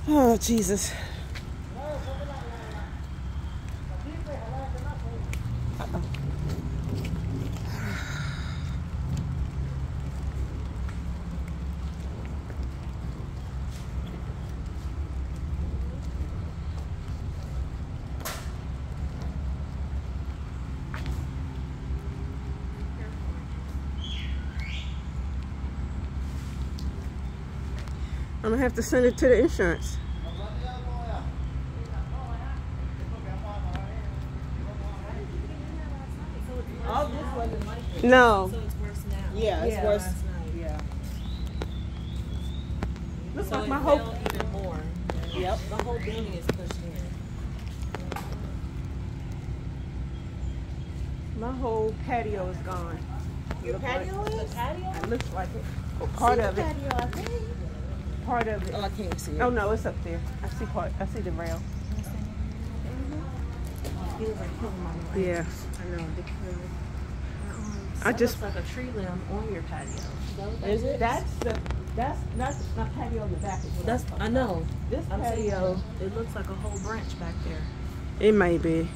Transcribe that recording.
Oh, Jesus. I'm gonna have to send it to the insurance. All this wasn't like this. No. So it's worse now. Yeah, it's worse. Last night. Yeah. Looks So like it my fell whole. even more. Yep. The whole building is pushed in. My whole patio is gone. Your patio The is? patio? It looks like it. Or part of it. Patio, I think. Part of it. Oh, I can't see it. Oh no, it's up there. I see part. I see the rail. Yeah. I know. I just. Looks like a tree limb on your patio. Is it? That's not patio in the back. Is what That's. I'm talking I know. about. This I'm saying patio. it looks like a whole branch back there. It may be.